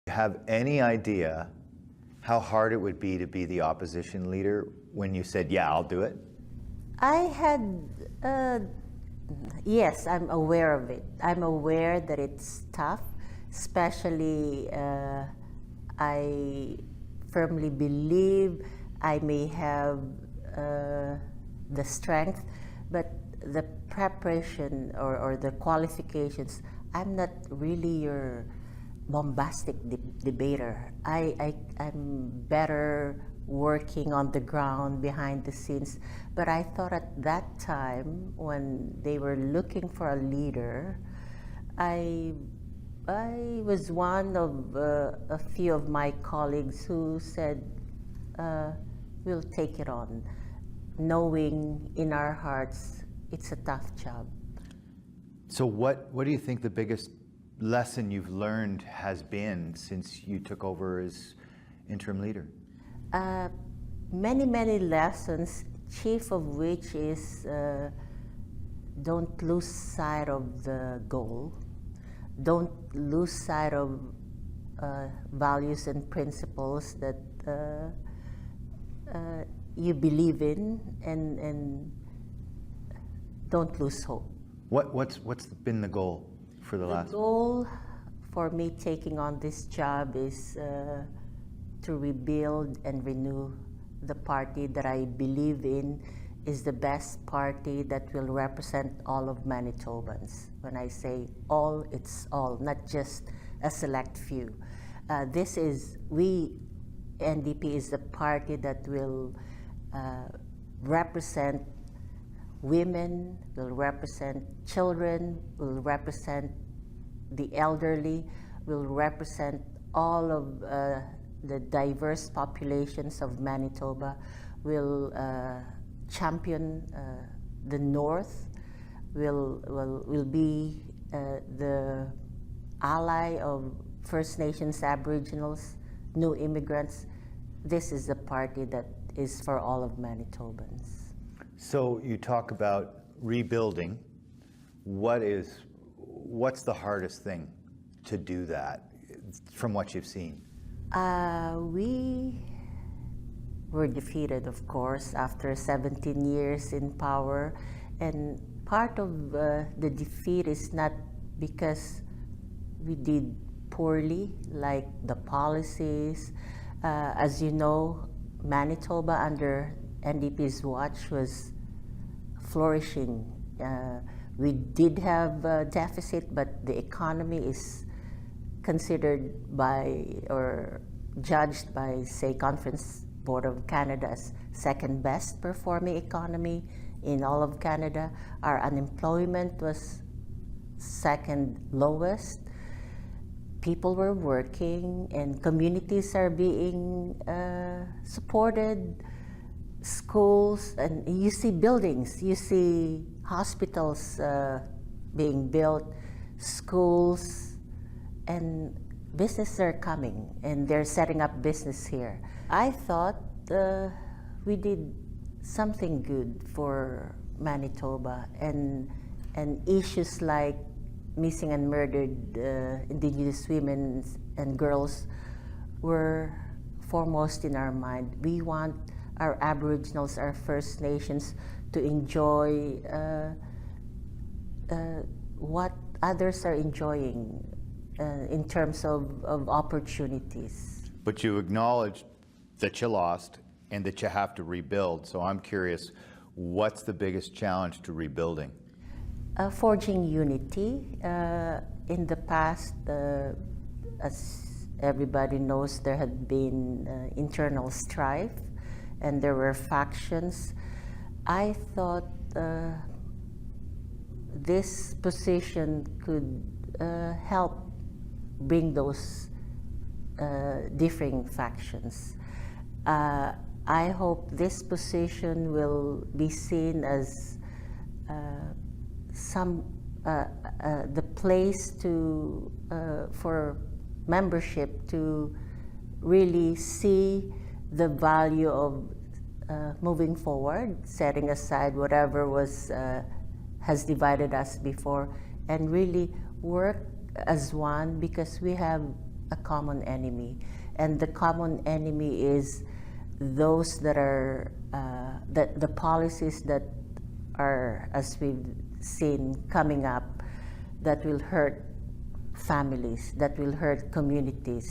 Have any idea how hard it would be to be the opposition leader when you said, yeah, I'll do it? I had, yes, I'm aware of it. I'm aware that it's tough, especially I firmly believe I may have the strength, but the preparation or the qualifications, I'm not really your bombastic debater. I'm better working on the ground, behind the scenes. But I thought at that time, when they were looking for a leader, I was one of a few of my colleagues who said, we'll take it on, knowing in our hearts it's a tough job. So what do you think the biggest lesson you've learned has been since you took over as interim leader? Many lessons, chief of which is don't lose sight of the goal. Don't lose sight of values and principles that you believe in, and don't lose hope. What's been the goal for the last? The goal for me taking on this job is to rebuild and renew the party that I believe in is the best party that will represent all of Manitobans. When I say all, it's all, not just a select few. NDP is the party that will represent women, will represent children, will represent the elderly, will represent all of the diverse populations of Manitoba, will champion the North, will be the ally of First Nations, Aboriginals, new immigrants. This is the party that is for all of Manitobans. So you talk about rebuilding. What's the hardest thing to do that from what you've seen? We were defeated, of course, after 17 years in power, and part of the defeat is not because we did poorly, like the policies. As you know, Manitoba under NDP's watch was flourishing. We did have a deficit, but the economy is considered by or judged by, say, Conference Board of Canada as second best performing economy in all of Canada. Our unemployment was second lowest. People were working and communities are being supported, schools, and you see buildings, you see hospitals being built, schools, and businesses are coming and they're setting up business here. I thought we did something good for Manitoba, and issues like missing and murdered Indigenous women and girls were foremost in our mind. We want our Aboriginals, our First Nations to enjoy what others are enjoying in terms of opportunities. But you acknowledge that you lost and that you have to rebuild. So I'm curious, what's the biggest challenge to rebuilding? Forging unity. In the past, as everybody knows, there had been internal strife and there were factions. I thought this position could help bring those differing factions. I hope this position will be seen as the place for membership to really see the value of moving forward, setting aside whatever has divided us before, and really work as one, because we have a common enemy. And the common enemy is those that are, the policies that are, as we've seen coming up, that will hurt families, that will hurt communities.